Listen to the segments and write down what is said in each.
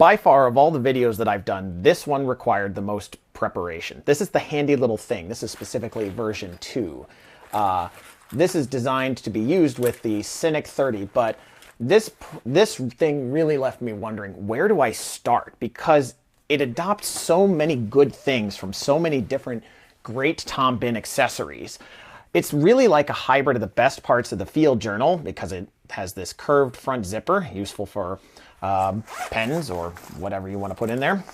By far, of all the videos that I've done, this one required the most preparation. This is the handy little thing. This is specifically version 2. This is designed to be used with the Cynic 30, but this thing really left me wondering, where do I start? Because it adopts so many good things from so many different great Tom Bihn accessories. It's really like a hybrid of the best parts of the field journal because it has this curved front zipper, useful for pens or whatever you want to put in there.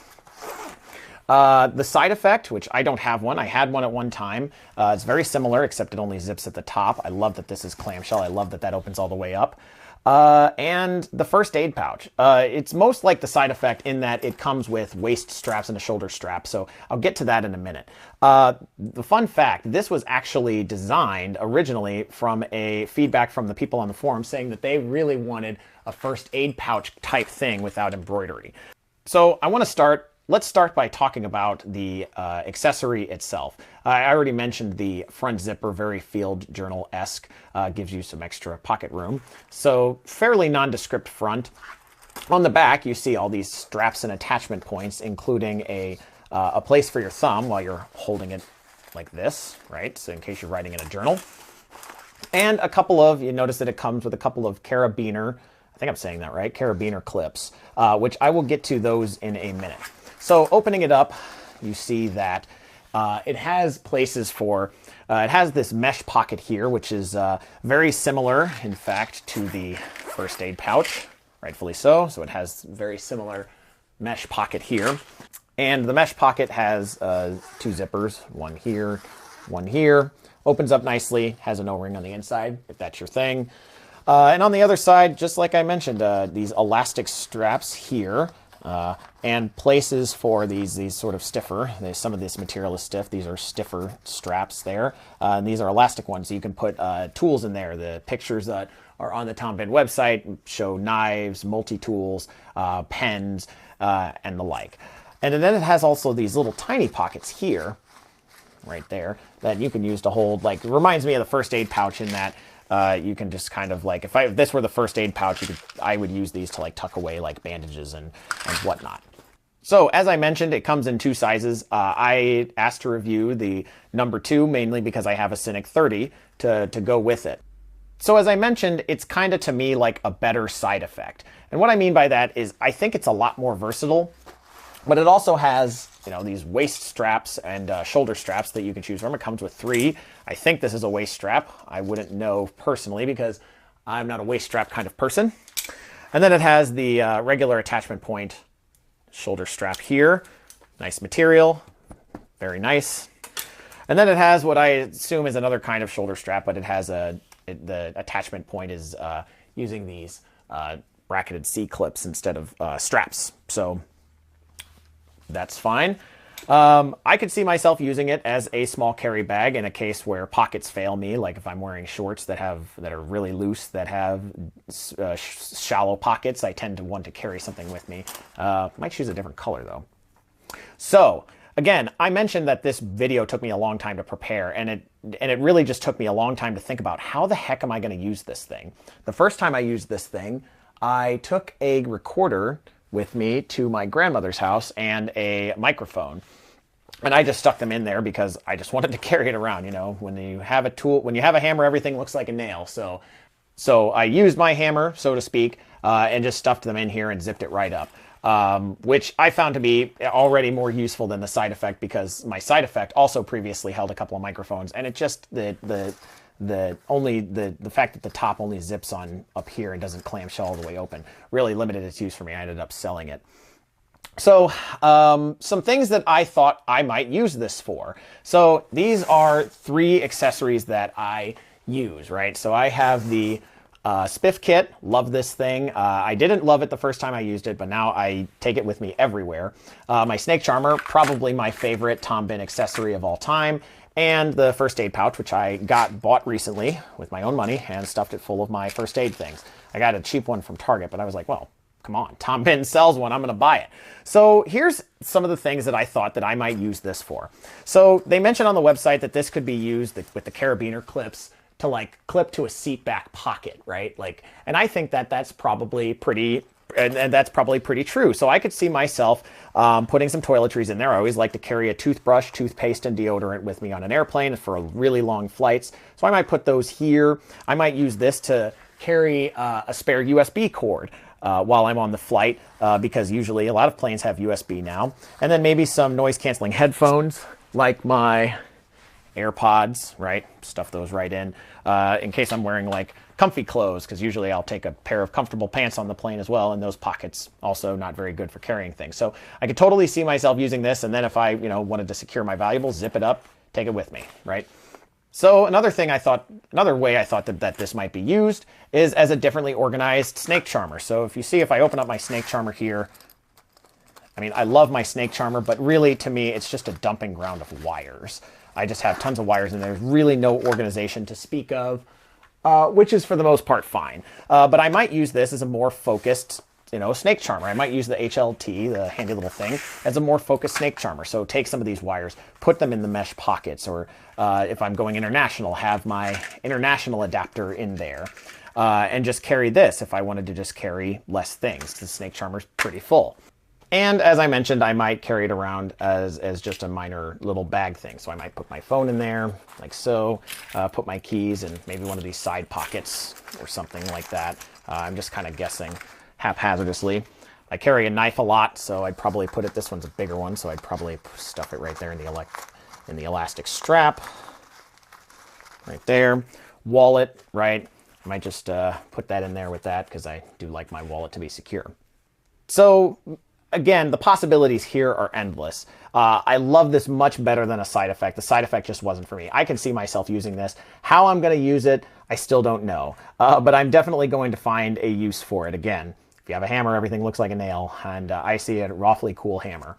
The side effect, which I don't have one. I had one at one time. It's very similar, except it only zips at the top. I love that this is clamshell. I love that that opens all the way up. And the first aid pouch. It's most like the side effect in that it comes with waist straps and a shoulder strap, so I'll get to that in a minute. The fun fact, this was actually designed originally from a feedback from the people on the forum saying that they really wanted a first aid pouch type thing without embroidery. So I want to start. Let's start by talking about the accessory itself. I already mentioned the front zipper, very field journal-esque, gives you some extra pocket room. So fairly nondescript front. On the back, you see all these straps and attachment points, including a place for your thumb while you're holding it like this, right? So in case you're writing in a journal. And a couple of, you notice that it comes with a couple of carabiner, I think I'm saying that right, carabiner clips, which I will get to those in a minute. So opening it up, you see that it has places for, it has this mesh pocket here, which is very similar, in fact, to the first aid pouch, rightfully so. So it has very similar mesh pocket here. And the mesh pocket has 2 zippers, one here, one here. Opens up nicely, has an O-ring on the inside, if that's your thing. And on the other side, just like I mentioned, these elastic straps here. And places for these sort of stiffer. Some of this material is stiff. These are stiffer straps there. And these are elastic ones, so you can put tools in there. The pictures that are on the Tom Bihn website show knives, multi-tools, pens, and the like. And then it has also these little tiny pockets here, right there, that you can use to hold, like, it reminds me of the first aid pouch in that you can just kind of like, if this were the first aid pouch, I would use these to like tuck away like bandages and whatnot. So as I mentioned, it comes in 2 sizes. I asked to review the number 2 mainly because I have a Cynic 30 to go with it. So as I mentioned, it's kind of to me like a better side effect. And what I mean by that is I think it's a lot more versatile, but it also has, you know, these waist straps and shoulder straps that you can choose from. It comes with 3. I think this is a waist strap. I wouldn't know personally because I'm not a waist strap kind of person. And then it has the regular attachment point shoulder strap here. Nice material, very nice. And then it has what I assume is another kind of shoulder strap, but it has the attachment point is using these bracketed C-clips instead of straps. So that's fine. I could see myself using it as a small carry bag in a case where pockets fail me, like if I'm wearing shorts that are really loose, that have shallow pockets. I tend to want to carry something with me. Might choose a different color though. So again, I mentioned that this video took me a long time to prepare, and it really just took me a long time to think about how the heck am I going to use this thing. The first time I used this thing, I took a recorder with me to my grandmother's house and a microphone. And I just stuck them in there because I just wanted to carry it around. You know, when you have a tool, when you have a hammer, everything looks like a nail. So I used my hammer, so to speak, and just stuffed them in here and zipped it right up. Which I found to be already more useful than the side effect because my side effect also previously held a couple of microphones, and it just the fact that the top only zips on up here and doesn't clamshell all the way open really limited its use for me. I ended up selling it. So some things that I thought I might use this for. So these are 3 accessories that I use, right? So I have the Spiff kit. Love this thing. I didn't love it the first time I used it, but now I take it with me everywhere. My snake charmer, probably my favorite Tom Bihn accessory of all time. And the first aid pouch, which I bought recently with my own money and stuffed it full of my first aid things. I got a cheap one from Target, but I was like, well, come on, Tom Bihn sells one, I'm going to buy it. So here's some of the things that I thought that I might use this for. So they mentioned on the website that this could be used with the carabiner clips to like clip to a seat back pocket, right? Like, and I think that that's probably and that's probably pretty true. So I could see myself putting some toiletries in there. I always like to carry a toothbrush, toothpaste, and deodorant with me on an airplane for really long flights. So I might put those here. I might use this to carry a spare USB cord while I'm on the flight, because usually a lot of planes have USB now. And then maybe some noise-canceling headphones, like my AirPods, right? Stuff those right in case I'm wearing like comfy clothes, because usually I'll take a pair of comfortable pants on the plane as well, and those pockets also not very good for carrying things. So I could totally see myself using this, and then if I, wanted to secure my valuables, zip it up, take it with me, right? So another way I thought that this might be used is as a differently organized snake charmer. So if you see, if I open up my snake charmer here, I mean, I love my snake charmer, but really to me, it's just a dumping ground of wires. I just have tons of wires and there's really no organization to speak of, which is for the most part fine. But I might use this as a more focused, snake charmer. I might use the HLT, the handy little thing, as a more focused snake charmer. So take some of these wires, put them in the mesh pockets, or if I'm going international, have my international adapter in there, and just carry this if I wanted to just carry less things. The snake charmer's pretty full. And as I mentioned, I might carry it around as just a minor little bag thing. So I might put my phone in there, like so, put my keys in maybe one of these side pockets or something like that. I'm just kind of guessing haphazardly. I carry a knife a lot, so I'd probably put it, this one's a bigger one, so I'd probably stuff it right there in the elastic strap. Right there. Wallet, right? I might just put that in there with that, because I do like my wallet to be secure. So again, the possibilities here are endless. I love this much better than a side effect. The side effect just wasn't for me. I can see myself using this. How I'm going to use it, I still don't know. But I'm definitely going to find a use for it. Again, if you have a hammer, everything looks like a nail, and I see a awfully cool hammer.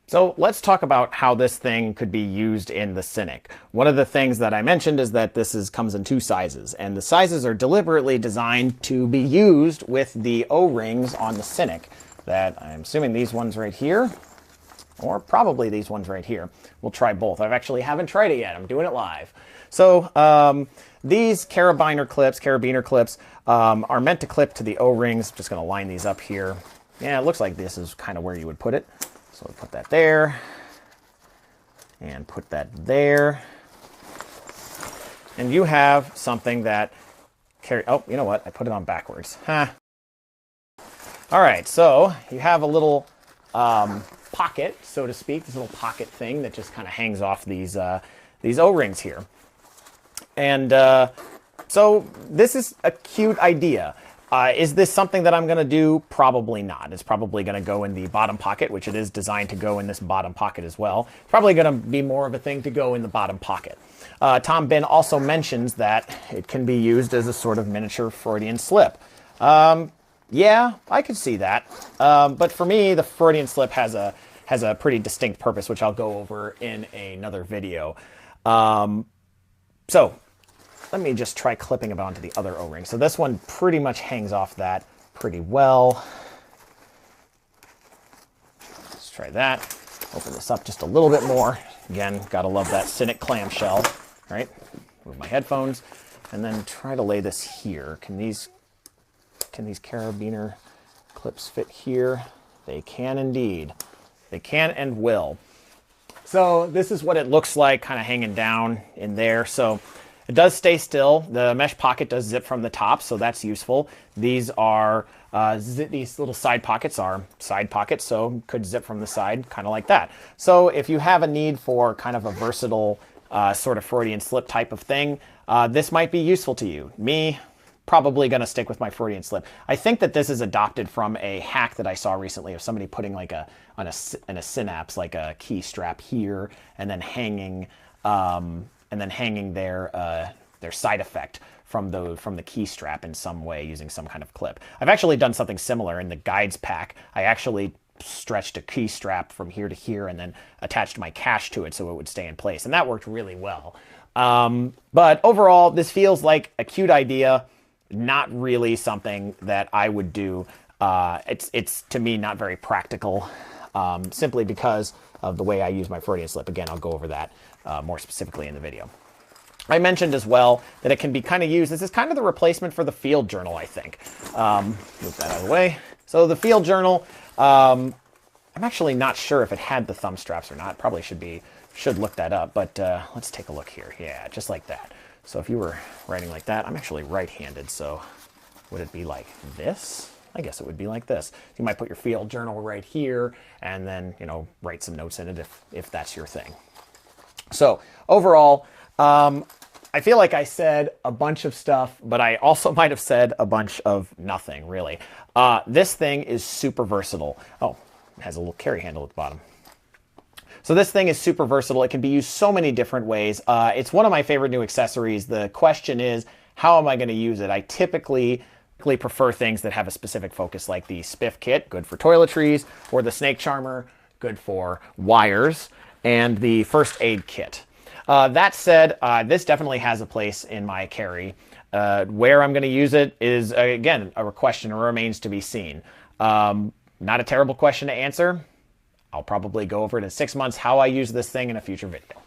So let's talk about how this thing could be used in the Cynic. One of the things that I mentioned is that this comes in two sizes, and the sizes are deliberately designed to be used with the O-rings on the Cynic. That I'm assuming these ones right here, or probably these ones right here. We'll try both. I actually haven't tried it yet. I'm doing it live. So these carabiner clips are meant to clip to the O-rings. Just going to line these up here. Yeah, it looks like this is kind of where you would put it. So we'll put that there, and put that there. And you have something that oh, you know what? I put it on backwards. All right, so you have a little pocket, so to speak, this little pocket thing that just kind of hangs off these O-rings here. And so this is a cute idea. Is this something that I'm going to do? Probably not. It's probably going to go in the bottom pocket, which it is designed to go in this bottom pocket as well. It's probably going to be more of a thing to go in the bottom pocket. Tom Bihn also mentions that it can be used as a sort of miniature Freudian slip. Yeah, I could see that. But for me, the Freudian slip has a pretty distinct purpose, which I'll go over in another video. So let me just try clipping it onto the other O-ring. So this one pretty much hangs off that pretty well. Let's try that. Open this up just a little bit more. Again, gotta love that Cynic clamshell, right? Move my headphones, and then try to lay this here. Can these carabiner clips fit here? They can indeed. They can and will. So this is what it looks like, kind of hanging down in there. So it does stay still. The mesh pocket does zip from the top, so that's useful. These are these little side pockets are side pockets, so could zip from the side, kind of like that. So if you have a need for kind of a versatile sort of Freudian slip type of thing, this might be useful to you. Me, probably going to stick with my Freudian slip. I think that this is adopted from a hack that I saw recently of somebody putting like in a synapse, like a key strap here, and then hanging their side effect from the key strap in some way using some kind of clip. I've actually done something similar in the guides pack. I actually stretched a key strap from here to here and then attached my cache to it so it would stay in place, and that worked really well. But overall, this feels like a cute idea. Not really something that I would do. It's to me not very practical, simply because of the way I use my Freudian slip. Again, I'll go over that more specifically in the video. I mentioned as well that it can be kind of used. This is kind of the replacement for the field journal, I think. Move that out of the way. So the field journal, I'm actually not sure if it had the thumb straps or not. Probably should look that up, but let's take a look here. Yeah, just like that. So if you were writing like that, I'm actually right-handed, so would it be like this? I guess it would be like this. You might put your field journal right here and then, you know, write some notes in it if that's your thing. So overall, I feel like I said a bunch of stuff, but I also might have said a bunch of nothing, really. This thing is super versatile. Oh, it has a little carry handle at the bottom. So this thing is super versatile. It can be used so many different ways. It's one of my favorite new accessories. The question is, how am I going to use it? I typically prefer things that have a specific focus, like the Spiff kit, good for toiletries, or the Snake Charmer, good for wires, and the first aid kit. That said, this definitely has a place in my carry. Where I'm going to use it is, again, a question remains to be seen. Not a terrible question to answer. I'll probably go over it in 6 months how I use this thing in a future video.